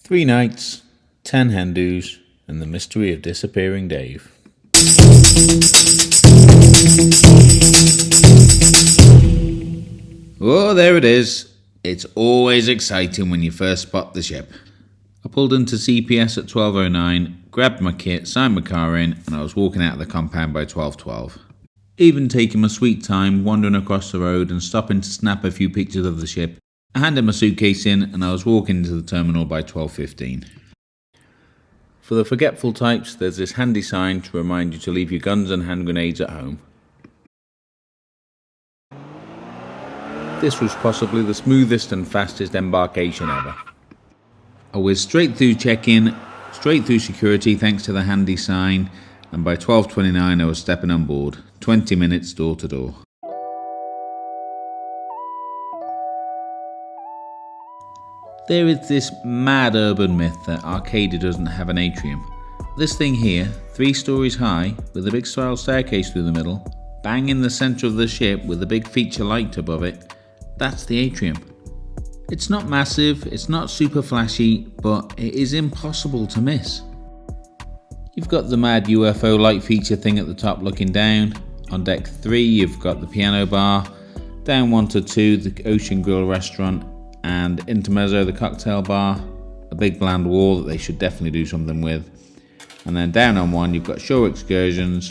3 nights, 10 hen-dos, and the mystery of disappearing Dave. Oh, there it is. It's always exciting when you first spot the ship. I pulled into CPS at 12:09, grabbed my kit, signed my car in, and I was walking out of the compound by 12:12. Even taking my sweet time, wandering across the road and stopping to snap a few pictures of the ship, I handed my suitcase in and I was walking into the terminal by 12:15. For the forgetful types, there's this handy sign to remind you to leave your guns and hand grenades at home. This was possibly the smoothest and fastest embarkation ever. I whizzed straight through check-in, straight through security thanks to the handy sign, and by 12:29 I was stepping on board, 20 minutes door to door. There is this mad urban myth that Arcadia doesn't have an atrium. This thing here, 3 stories high, with a big spiral staircase through the middle, bang in the centre of the ship with a big feature light above it, that's the atrium. It's not massive, it's not super flashy, but it is impossible to miss. You've got the mad UFO light feature thing at the top looking down. On deck 3 you've got the P&O Bar, down 1 to 2 the Ocean Grill restaurant, and Intermezzo the cocktail bar, a big bland wall that they should definitely do something with. And then down on 1 you've got shore excursions,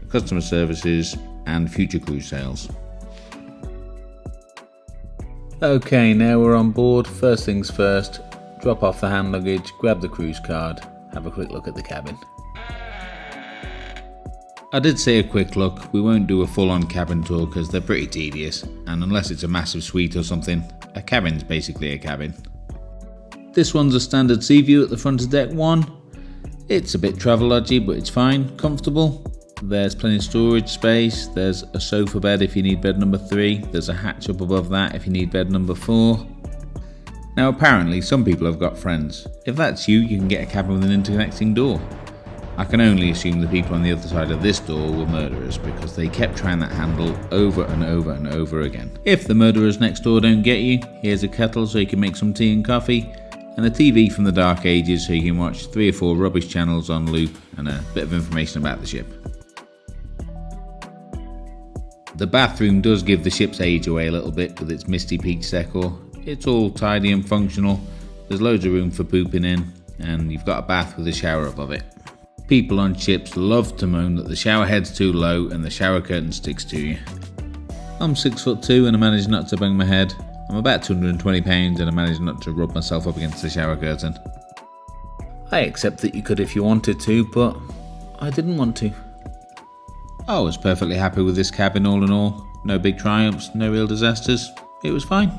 customer services and future cruise sales. Okay, now we're on board. First things first, drop off the hand luggage, grab the cruise card, have a quick look at the cabin. I did say a quick look, we won't do a full-on cabin tour because they're pretty tedious, and unless it's a massive suite or something, a cabin's basically a cabin. This one's a standard sea view at the front of deck 1. It's a bit travelodgy, but it's fine, comfortable. There's plenty of storage space, there's a sofa bed if you need bed number 3, there's a hatch up above that if you need bed number 4. Now apparently some people have got friends. If that's you, you can get a cabin with an interconnecting door. I can only assume the people on the other side of this door were murderers because they kept trying that handle over and over and over again. If the murderers next door don't get you, here's a kettle so you can make some tea and coffee, and a TV from the dark ages so you can watch 3 or 4 rubbish channels on loop and a bit of information about the ship. The bathroom does give the ship's age away a little bit with its misty peach decor. It's all tidy and functional, there's loads of room for pooping in, and you've got a bath with a shower above it. People on ships love to moan that the shower head's too low and the shower curtain sticks to you. I'm 6'2" and I managed not to bang my head. I'm about 220 pounds and I managed not to rub myself up against the shower curtain. I accept that you could if you wanted to, but I didn't want to. I was perfectly happy with this cabin all in all. No big triumphs, no real disasters. It was fine.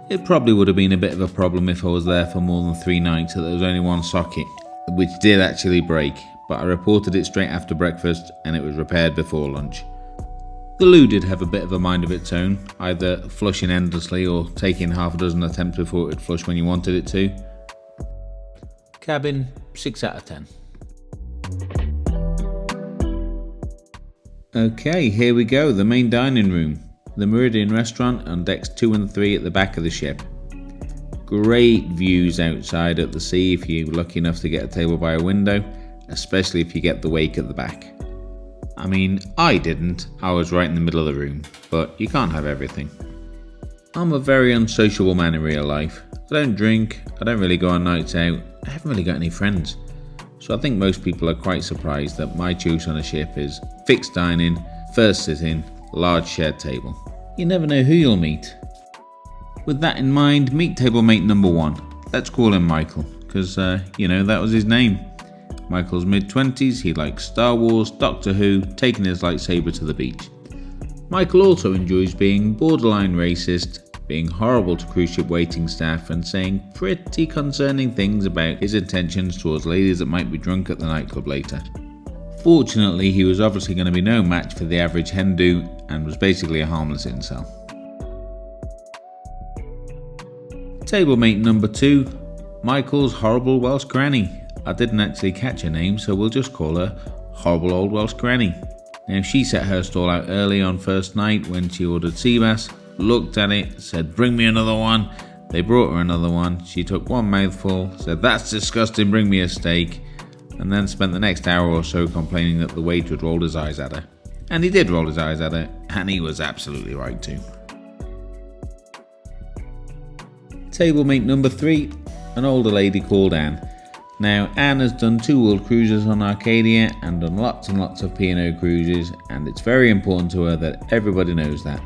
It probably would have been a bit of a problem if I was there for more than 3 nights and there was only one socket, which did actually break, but I reported it straight after breakfast and it was repaired before lunch. The loo did have a bit of a mind of its own, either flushing endlessly or taking half a dozen attempts before it would flush when you wanted it to. Cabin, 6 out of 10. Okay, here we go, the main dining room. The Meridian restaurant on decks 2 and 3 at the back of the ship. Great views outside at the sea if you're lucky enough to get a table by a window, especially if you get the wake at the back. I mean, I didn't, I was right in the middle of the room, but you can't have everything. I'm a very unsociable man in real life. I don't drink, I don't really go on nights out, I haven't really got any friends. So I think most people are quite surprised that my choice on a ship is fixed dining, first sitting, large shared table. You never know who you'll meet. With that in mind, meet table mate number 1. Let's call him Michael, because, that was his name. Michael's mid-20s, he likes Star Wars, Doctor Who, taking his lightsaber to the beach. Michael also enjoys being borderline racist, being horrible to cruise ship waiting staff, and saying pretty concerning things about his intentions towards ladies that might be drunk at the nightclub later. Fortunately, he was obviously going to be no match for the average hen-do, and was basically a harmless incel. Table mate number 2, Michael's horrible Welsh granny. I didn't actually catch her name, so we'll just call her Horrible Old Welsh Granny. Now she set her stall out early on first night when she ordered sea bass, looked at it, said bring me another one, They brought her another one. She took one mouthful, said, "That's disgusting, bring me a steak," and then spent the next hour or so complaining that the waiter had rolled his eyes at her. And he did roll his eyes at her, and he was absolutely right too. Table mate number 3, an older lady called Anne. Now, Anne has done 2 world cruises on Arcadia and done lots and lots of P&O cruises, and it's very important to her that everybody knows that.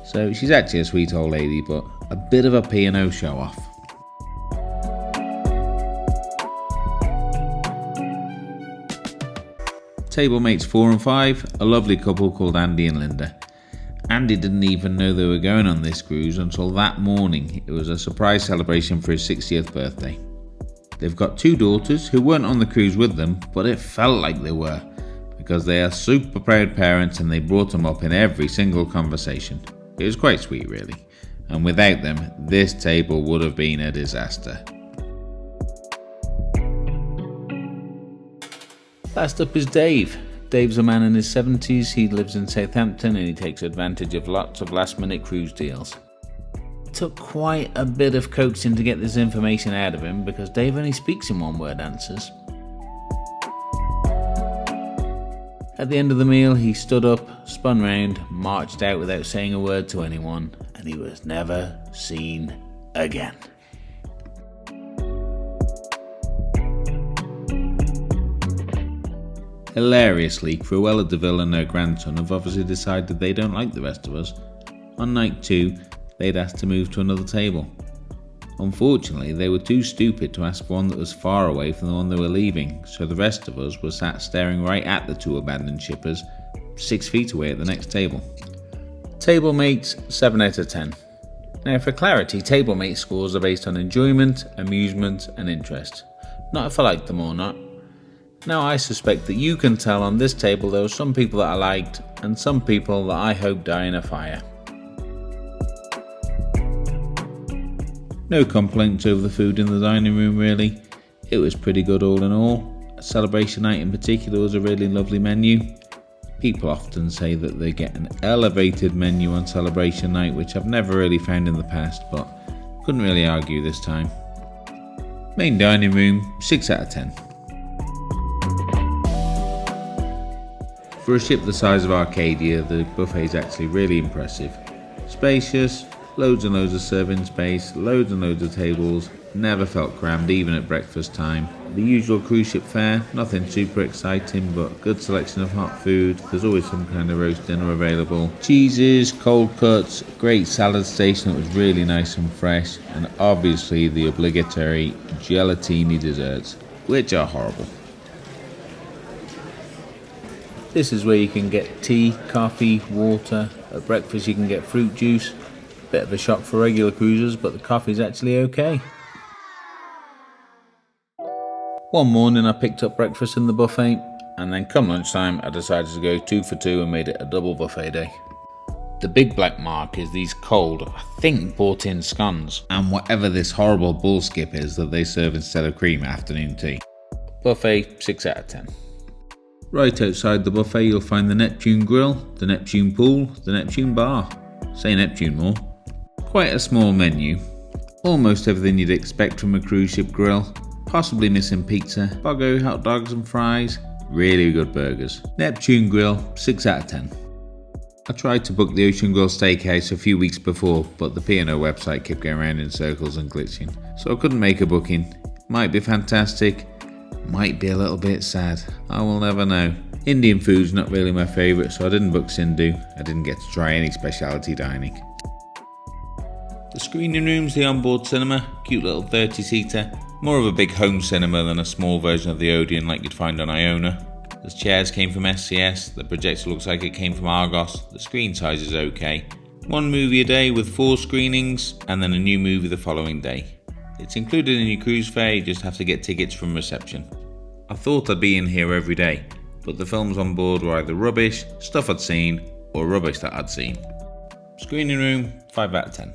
So she's actually a sweet old lady, but a bit of a P&O show-off. Table mates 4 and 5, a lovely couple called Andy and Linda. Andy didn't even know they were going on this cruise until that morning. It was a surprise celebration for his 60th birthday. They've got 2 daughters who weren't on the cruise with them, but it felt like they were, because they are super proud parents and they brought them up in every single conversation. It was quite sweet really, and without them, this table would have been a disaster. Last up is Dave. Dave's a man in his 70s, he lives in Southampton and he takes advantage of lots of last minute cruise deals. It took quite a bit of coaxing to get this information out of him because Dave only speaks in one-word answers. At the end of the meal, he stood up, spun round, marched out without saying a word to anyone, and he was never seen again. Hilariously, Cruella de Vil and her grandson have obviously decided they don't like the rest of us. On night 2, they'd asked to move to another table. Unfortunately, they were too stupid to ask for one that was far away from the one they were leaving, so the rest of us were sat staring right at the 2 abandoned shippers, 6 feet away at the next table. Table mates 7 out of 10. Now for clarity, table mate scores are based on enjoyment, amusement and interest, not if I like them or not. Now I suspect that you can tell on this table there were some people that I liked and some people that I hope die in a fire. No complaints over the food in the dining room really. It was pretty good all in all. A celebration night in particular was a really lovely menu. People often say that they get an elevated menu on celebration night, which I've never really found in the past, but couldn't really argue this time. Main dining room, 6 out of 10. For a ship the size of Arcadia, the buffet is actually really impressive. Spacious, loads and loads of serving space, loads and loads of tables, never felt crammed even at breakfast time. The usual cruise ship fare, nothing super exciting but good selection of hot food, there's always some kind of roast dinner available. Cheeses, cold cuts, great salad station that was really nice and fresh, and obviously the obligatory gelatini desserts, which are horrible. This is where you can get tea, coffee, water. At breakfast you can get fruit juice. Bit of a shock for regular cruisers, but the coffee's actually okay. One morning I picked up breakfast in the buffet, and then come lunchtime I decided to go 2 for 2 and made it a double buffet day. The big black mark is these cold, I think bought in scones, and whatever this horrible bull skip is that they serve instead of cream at afternoon tea. Buffet 6 out of 10. Right outside the buffet you'll find the Neptune Grill, the Neptune Pool, the Neptune Bar. Say Neptune more. Quite a small menu. Almost everything you'd expect from a cruise ship grill. Possibly missing pizza, Bogo hot dogs and fries. Really good burgers. Neptune Grill, 6 out of 10. I tried to book the Ocean Grill Steakhouse a few weeks before, but the P&O website kept going around in circles and glitching, so I couldn't make a booking. Might be fantastic. Might be a little bit sad, I will never know. Indian food's not really my favourite, so I didn't book Sindhu. I didn't get to try any specialty dining. The screening room's the Onboard Cinema, cute little 30-seater. More of a big home cinema than a small version of the Odeon like you'd find on Iona. The chairs came from SCS, the projector looks like it came from Argos, the screen size is okay. 1 movie a day with 4 screenings, and then a new movie the following day. It's included in your cruise fare, you just have to get tickets from reception. I thought I'd be in here every day, but the films on board were either rubbish, stuff I'd seen, or rubbish that I'd seen. Screening room, 5 out of 10.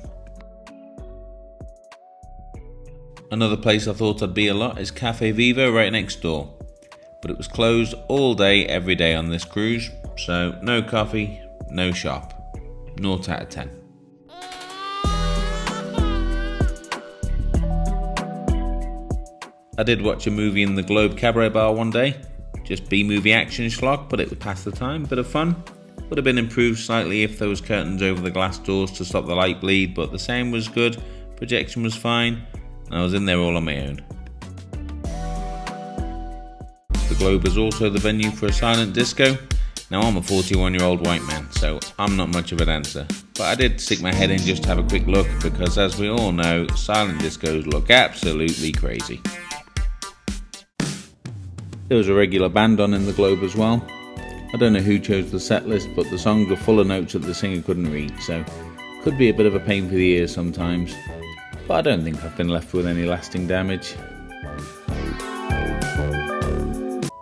Another place I thought I'd be a lot is Cafe Vivo right next door, but it was closed all day every day on this cruise, so no coffee, no shop. 0 out of 10. I did watch a movie in the Globe Cabaret Bar one day. Just B-movie action schlock, but it would pass the time, bit of fun. Would have been improved slightly if there was curtains over the glass doors to stop the light bleed, but the sound was good, projection was fine, and I was in there all on my own. The Globe is also the venue for a silent disco. Now I'm a 41-year-old white man, so I'm not much of a dancer, but I did stick my head in just to have a quick look because, as we all know, silent discos look absolutely crazy. There was a regular band on in the Globe as well. I don't know who chose the set list, but the songs were full of notes that the singer couldn't read, so could be a bit of a pain for the ears sometimes, but I don't think I've been left with any lasting damage.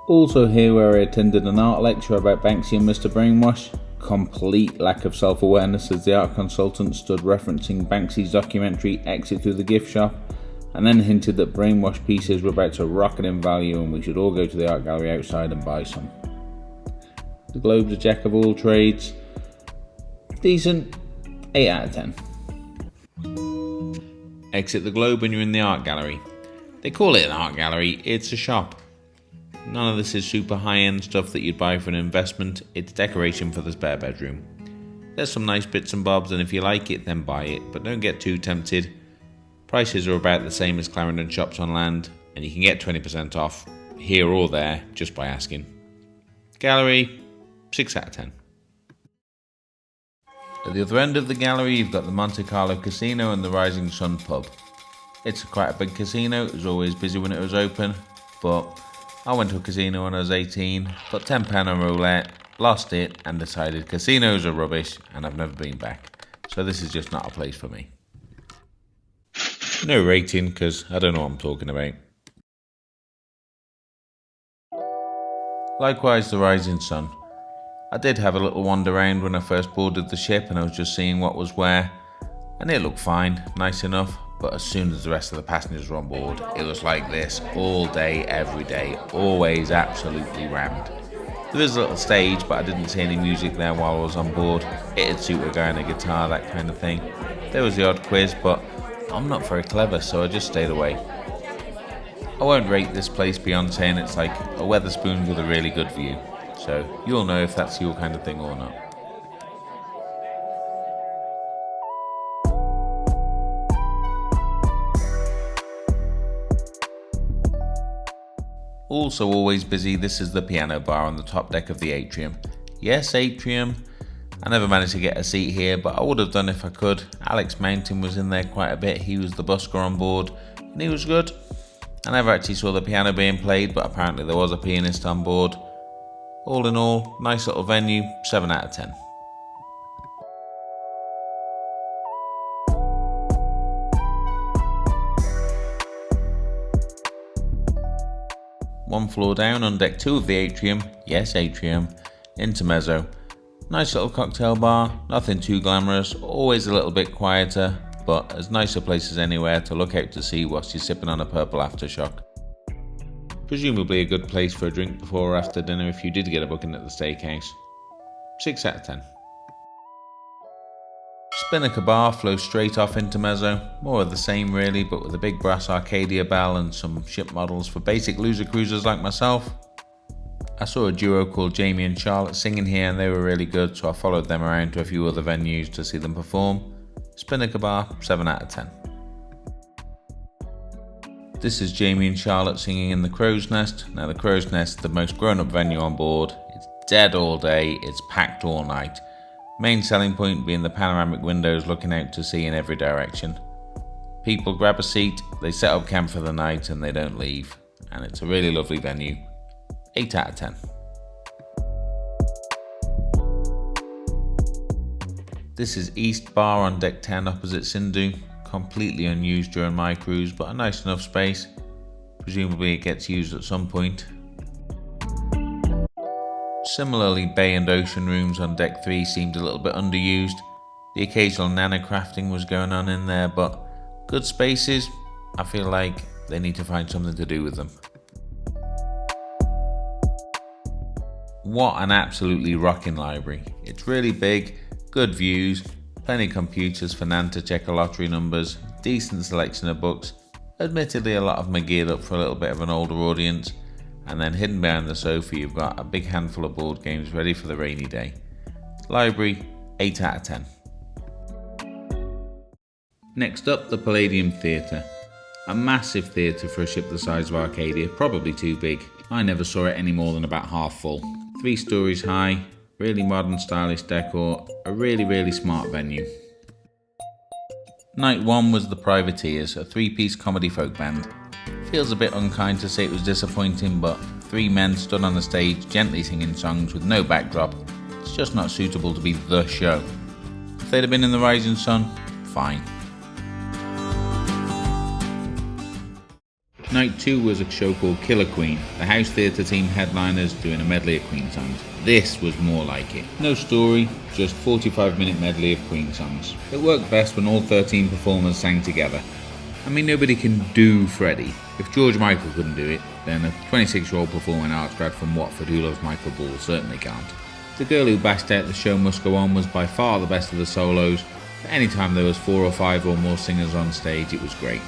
Also here where I attended an art lecture about Banksy and Mr. Brainwash. Complete lack of self-awareness as the art consultant stood referencing Banksy's documentary Exit Through the Gift Shop, and then hinted that Brainwash pieces were about to rocket in value and we should all go to the art gallery outside and buy some. The Globe's a jack of all trades. Decent, 8 out of 10. Exit the Globe when you're in the art gallery. They call it an art gallery, it's a shop. None of this is super high-end stuff that you'd buy for an investment, it's decoration for the spare bedroom. There's some nice bits and bobs, and if you like it then buy it, but don't get too tempted. Prices are about the same as Clarendon shops on land, and you can get 20% off, here or there, just by asking. Gallery, 6 out of 10. At the other end of the gallery you've got the Monte Carlo Casino and the Rising Sun pub. It's quite a big casino, it was always busy when it was open, but I went to a casino when I was 18, put £10 on roulette, lost it and decided casinos are rubbish and I've never been back. So this is just not a place for me. No rating because I don't know what I'm talking about. Likewise the Rising Sun. I did have a little wander around when I first boarded the ship and I was just seeing what was where, and it looked fine, nice enough. But as soon as the rest of the passengers were on board, it was like this all day, every day, always absolutely rammed. There is a little stage, but I didn't see any music there while I was on board. It'd suit a guy on a guitar, that kind of thing. There was the odd quiz, but I'm not very clever, so I just stayed away. I won't rate this place beyond saying it's like a Wetherspoons with a really good view, so you'll know if that's your kind of thing or not. Also always busy, this is the Piano Bar on the top deck of the Atrium. Yes, Atrium. I never managed to get a seat here, but I would have done if I could. Alex Mountain was in there quite a bit, he was the busker on board, and he was good. I never actually saw the piano being played, but apparently there was a pianist on board. All in all, nice little venue, 7 out of 10. One floor down on deck 2 of the Atrium, yes Atrium, Intermezzo. Nice little cocktail bar, nothing too glamorous, always a little bit quieter, but as nice a place as anywhere to look out to sea whilst you're sipping on a purple aftershock. Presumably a good place for a drink before or after dinner if you did get a booking at the steakhouse. 6 out of 10. Spinnaker Bar flows straight off Intermezzo, more of the same really, but with a big brass Arcadia bell and some ship models for basic loser cruisers like myself. I saw a duo called Jamie and Charlotte singing here and they were really good, so I followed them around to a few other venues to see them perform. Spinnaker Bar, 7 out of 10. This is Jamie and Charlotte singing in the Crow's Nest. Now the Crow's Nest, the most grown-up venue on board. It's dead all day, it's packed all night. Main selling point being the panoramic windows looking out to sea in every direction. People grab a seat, they set up camp for the night and they don't leave. And it's a really lovely venue. 8 out of 10. This is East Bar on deck 10 opposite Sindhu. Completely unused during my cruise, but a nice enough space. Presumably it gets used at some point. Similarly, bay and ocean rooms on deck 3 seemed a little bit underused. The occasional nanocrafting was going on in there, but good spaces. I feel like they need to find something to do with them. What an absolutely rocking library. It's really big, good views, plenty of computers for Nan to check her lottery numbers, decent selection of books, Admittedly, a lot of them are geared up for a little bit of an older audience, and then hidden behind the sofa you've got a big handful of board games ready for the rainy day. Library, 8 out of 10. Next up, the Palladium Theatre. A massive theatre for a ship the size of Arcadia, probably too big. I never saw it any more than about half full. 3 stories high, really modern stylish decor, a really smart venue. Night 1 was The Privateers, a 3-piece comedy folk band. Feels a bit unkind to say it was disappointing, but 3 men stood on the stage gently singing songs with no backdrop. It's just not suitable to be the show. If they'd have been in the rising sun, fine. Night 2 was a show called Killer Queen, the house theatre team headliners doing a medley of Queen songs. This was more like it. No story, just 45-minute medley of Queen songs. It worked best when all 13 performers sang together. I mean, nobody can do Freddie. If George Michael couldn't do it, then a 26-year-old performing arts grad from Watford who loves Michael Ball certainly can't. The girl who bashed out The Show Must Go On was by far the best of the solos. Any time there was 4 or 5 or more singers on stage, it was great.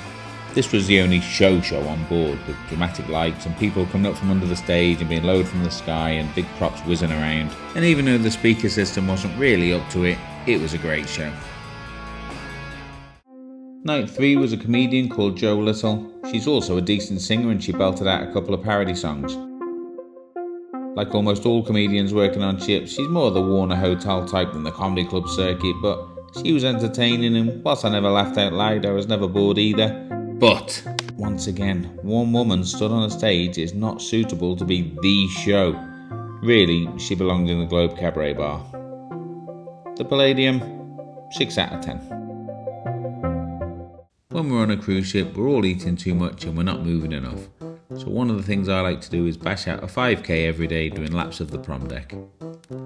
This was the only show on board, with dramatic lights and people coming up from under the stage and being lowered from the sky and big props whizzing around. And even though the speaker system wasn't really up to it, it was a great show. Night 3 was a comedian called Jo Little. She's also a decent singer and she belted out a couple of parody songs. Like almost all comedians working on ships, she's more the Warner Hotel type than the comedy club circuit, but she was entertaining and whilst I never laughed out loud, I was never bored either. But, once again, one woman stood on a stage is not suitable to be the show. Really, she belonged in the Globe Cabaret Bar. The Palladium, 6 out of 10. When we're on a cruise ship, we're all eating too much and we're not moving enough. So one of the things I like to do is bash out a 5k every day doing laps of the prom deck.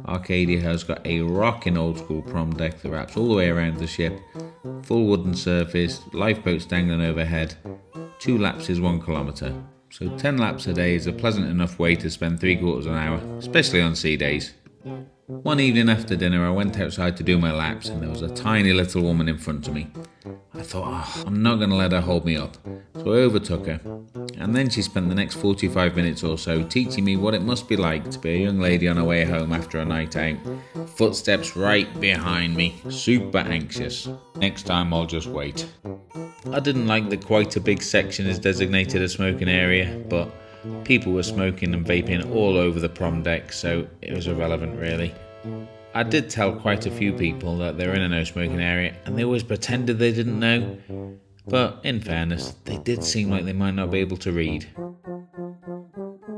Arcadia has got a rocking old school prom deck that wraps all the way around the ship. Full wooden surface, lifeboats dangling overhead. 2 laps is 1 kilometre. So 10 laps a day is a pleasant enough way to spend 3/4 of an hour, especially on sea days. One evening after dinner I went outside to do my laps and there was a tiny little woman in front of me. I thought, I'm not going to let her hold me up. So I overtook her. And then she spent the next 45 minutes or so teaching me what it must be like to be a young lady on her way home after a night out. Footsteps right behind me, super anxious. Next time I'll just wait. I didn't like that quite a big section is designated a smoking area, but people were smoking and vaping all over the prom deck, so it was irrelevant really. I did tell quite a few people that they were in a no smoking area and they always pretended they didn't know. But in fairness, they did seem like they might not be able to read.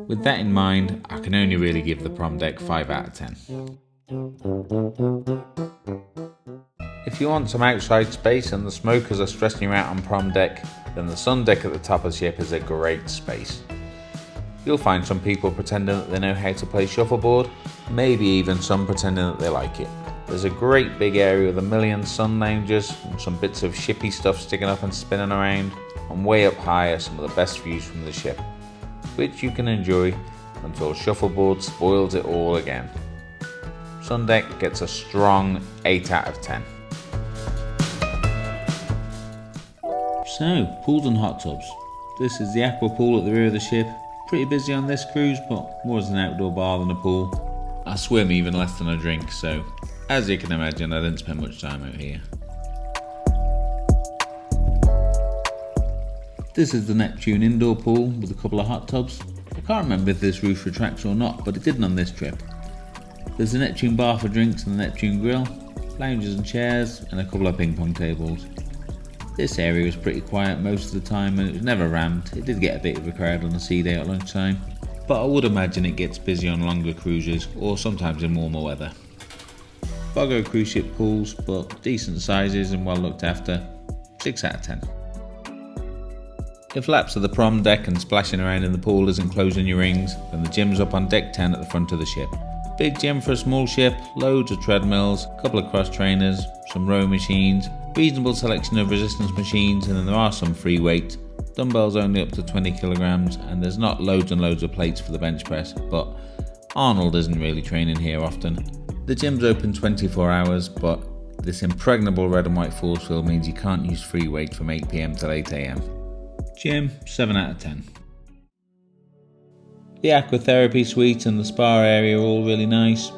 With that in mind, I can only really give the prom deck 5 out of 10. If you want some outside space and the smokers are stressing you out on prom deck, then the sun deck at the top of the ship is a great space. You'll find some people pretending that they know how to play shuffleboard, maybe even some pretending that they like it. There's a great big area with a million sun loungers and some bits of shippy stuff sticking up and spinning around, and way up high are some of the best views from the ship, which you can enjoy until shuffleboard spoils it all again. Sun deck gets a strong 8 out of 10. So, pools and hot tubs. This is the aqua pool at the rear of the ship. Pretty busy on this cruise, but more as an outdoor bar than a pool. I swim even less than I drink, so as you can imagine, I didn't spend much time out here. This is the Neptune indoor pool with a couple of hot tubs. I can't remember if this roof retracts or not, but it didn't on this trip. There's a Neptune bar for drinks and the Neptune grill, lounges and chairs, and a couple of ping pong tables. This area was pretty quiet most of the time and it was never rammed. It did get a bit of a crowd on a sea day at lunchtime, but I would imagine it gets busy on longer cruises or sometimes in warmer weather. Boggo cruise ship pools, but decent sizes and well looked after. 6 out of 10. If laps of the prom deck and splashing around in the pool isn't closing your rings, then the gym's up on deck 10 at the front of the ship. Big gym for a small ship, loads of treadmills, a couple of cross trainers, some row machines, reasonable selection of resistance machines, and then there are some free weight. Dumbbells only up to 20 kilograms, and there's not loads and loads of plates for the bench press, but Arnold isn't really training here often. The gym's open 24 hours, but this impregnable red and white force field means you can't use free weight from 8 PM till 8 AM. Gym, 7 out of 10. The aquatherapy suite and the spa area are all really nice.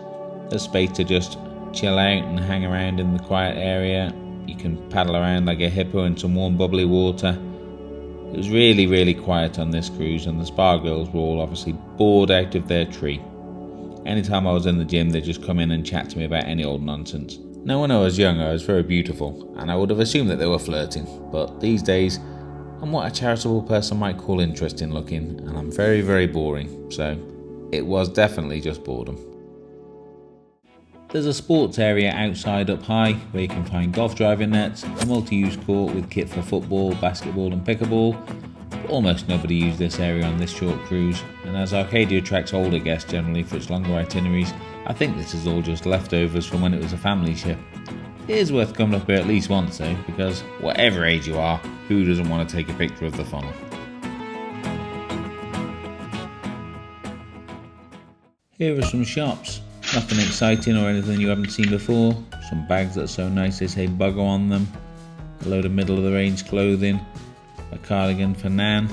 There's space to just chill out and hang around in the quiet area. You can paddle around like a hippo in some warm bubbly water. It was really quiet on this cruise, and the spa girls were all obviously bored out of their tree. Anytime I was in the gym, they'd just come in and chat to me about any old nonsense. Now, when I was young, I was very beautiful, and I would have assumed that they were flirting, but these days, I'm what a charitable person might call interesting looking, and I'm very boring, so it was definitely just boredom. There's a sports area outside up high where you can find golf driving nets, a multi-use court with kit for football, basketball and pickleball. But almost nobody used this area on this short cruise, and as Arcadia attracts older guests generally for its longer itineraries, I think this is all just leftovers from when it was a family ship. It is worth coming up here at least once though, because whatever age you are, who doesn't want to take a picture of the funnel? Here are some shops. Nothing exciting or anything you haven't seen before. Some bags that are so nice they say bugger on them. A load of middle of the range clothing. A cardigan for Nan.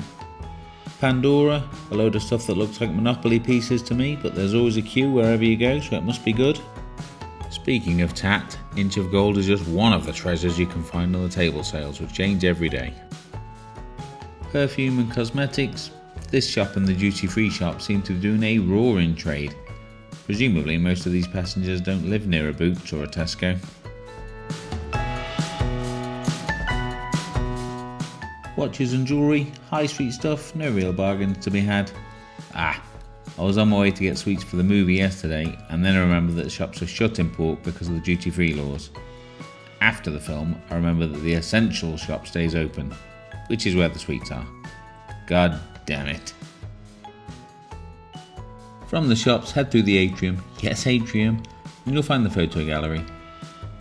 Pandora, a load of stuff that looks like Monopoly pieces to me, but there's always a queue wherever you go, so it must be good. Speaking of tat, Inch of Gold is just one of the treasures you can find on the table sales, which change every day. Perfume and cosmetics. This shop and the duty-free shop seem to be doing a roaring trade. Presumably most of these passengers don't live near a Boots or a Tesco. Watches and jewellery, high street stuff, no real bargains to be had. I was on my way to get sweets for the movie yesterday, and then I remembered that the shops were shut in port because of the duty-free laws. After the film, I remember that the essential shop stays open, which is where the sweets are. God damn it. From the shops, head through the Atrium, yes Atrium, and you'll find the photo gallery.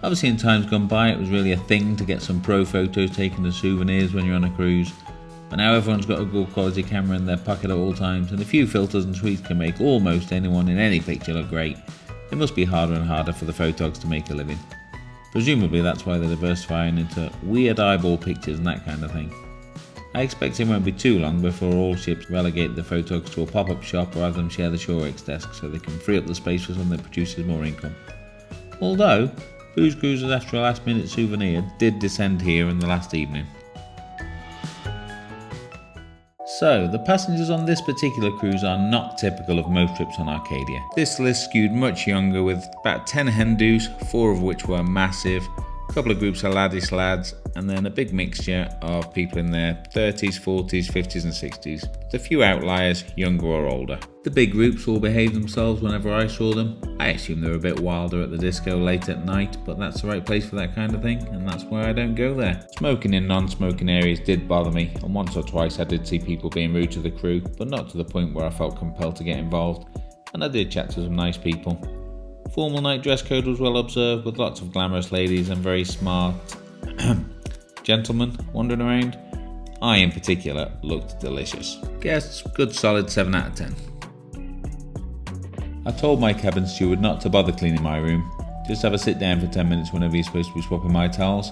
Obviously in times gone by it was really a thing to get some pro photos taken as souvenirs when you're on a cruise, but now everyone's got a good quality camera in their pocket at all times, and a few filters and tweaks can make almost anyone in any picture look great. It must be harder and harder for the photogs to make a living. Presumably that's why they're diversifying into weird eyeball pictures and that kind of thing. I expect it won't be too long before all ships relegate the photogs to a pop-up shop or have them share the Shorex desk so they can free up the space for something that produces more income. Although, Booze Cruises after a last minute souvenir did descend here in the last evening. So, the passengers on this particular cruise are not typical of most trips on Arcadia. This list skewed much younger with about 10 Hindus, 4 of which were massive, a couple of groups of laddish lads, and then a big mixture of people in their 30s, 40s, 50s and 60s, with a few outliers, younger or older. The big groups all behaved themselves whenever I saw them. I assume they were a bit wilder at the disco late at night, but that's the right place for that kind of thing, and that's why I don't go there. Smoking in non-smoking areas did bother me, and once or twice I did see people being rude to the crew, but not to the point where I felt compelled to get involved, and I did chat to some nice people. Formal night dress code was well observed, with lots of glamorous ladies and very smart gentlemen wandering around. I in particular looked delicious. Guests, good solid 7 out of 10. I told my cabin steward not to bother cleaning my room, just have a sit down for 10 minutes whenever he's supposed to be swapping my towels.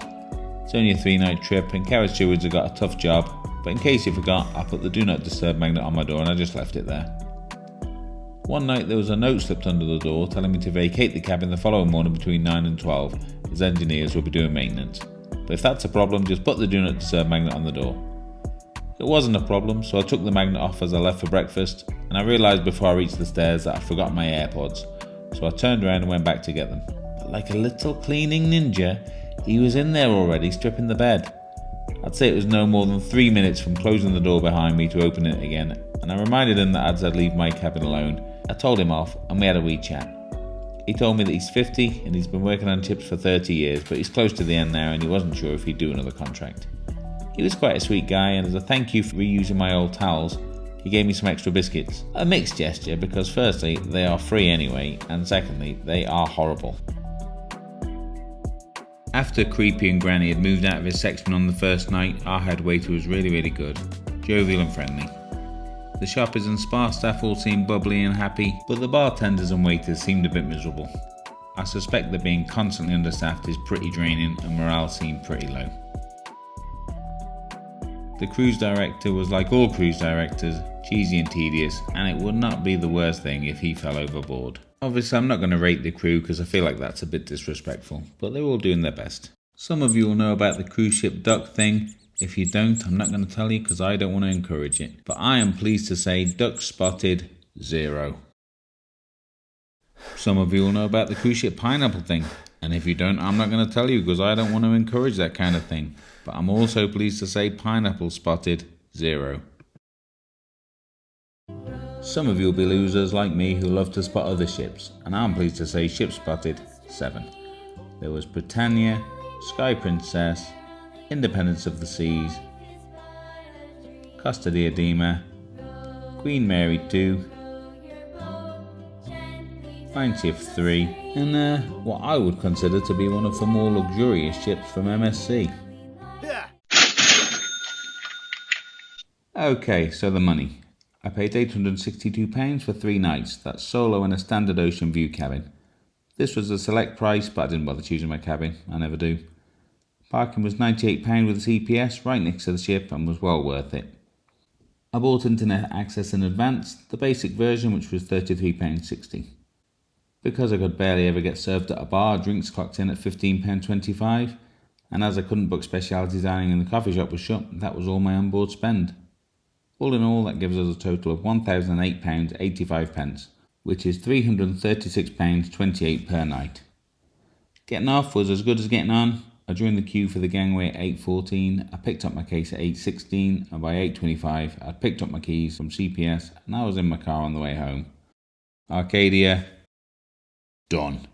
It's only a 3-night trip and carriage stewards have got a tough job, but in case you forgot, I put the do not disturb magnet on my door and I just left it there. One night there was a note slipped under the door telling me to vacate the cabin the following morning between 9 and 12 as engineers will be doing maintenance. But if that's a problem, just put the do not disturb magnet on the door. It wasn't a problem, so I took the magnet off as I left for breakfast, and I realised before I reached the stairs that I'd forgotten my AirPods, so I turned around and went back to get them. But like a little cleaning ninja, he was in there already stripping the bed. I'd say it was no more than 3 minutes from closing the door behind me to open it again, and I reminded him that I'd said leave my cabin alone. I told him off and we had a wee chat. He told me that he's 50 and he's been working on chips for 30 years, but he's close to the end now and he wasn't sure if he'd do another contract. He was quite a sweet guy, and as a thank you for reusing my old towels, he gave me some extra biscuits. A mixed gesture because firstly, they are free anyway, and secondly, they are horrible. After Creepy and Granny had moved out of his section on the first night, our head waiter was really good, jovial and friendly. The shoppers and spa staff all seemed bubbly and happy, but the bartenders and waiters seemed a bit miserable. I suspect that being constantly understaffed is pretty draining and morale seemed pretty low. The cruise director was like all cruise directors, cheesy and tedious, and it would not be the worst thing if he fell overboard. Obviously I'm not going to rate the crew because I feel like that's a bit disrespectful, but they're all doing their best. Some of you will know about the cruise ship duck thing. If you don't, I'm not going to tell you because I don't want to encourage it. But I am pleased to say duck spotted, 0. Some of you will know about the cruise ship pineapple thing. And if you don't, I'm not going to tell you because I don't want to encourage that kind of thing. But I'm also pleased to say pineapple spotted, 0. Some of you will be losers like me who love to spot other ships. And I'm pleased to say ship spotted, 7. There was Britannia, Sky Princess, Independence of the Seas, Costa Diadema, Queen Mary 2, Mighty of 3, and what I would consider to be one of the more luxurious ships from MSC. Okay, so the money. I paid £862 for 3 nights, that's solo in a standard ocean view cabin. This was a select price, but I didn't bother choosing my cabin, I never do. Parking was £98 with a CPS right next to the ship and was well worth it. I bought internet access in advance, the basic version which was £33.60. Because I could barely ever get served at a bar, drinks clocked in at £15.25, and as I couldn't book specialty dining and the coffee shop was shut, that was all my onboard spend. All in all, that gives us a total of £1,008.85, which is £336.28 per night. Getting off was as good as getting on. I joined the queue for the gangway at 8:14, I picked up my case at 8:16, and by 8:25 I'd picked up my keys from CPS and I was in my car on the way home. Arcadia, done.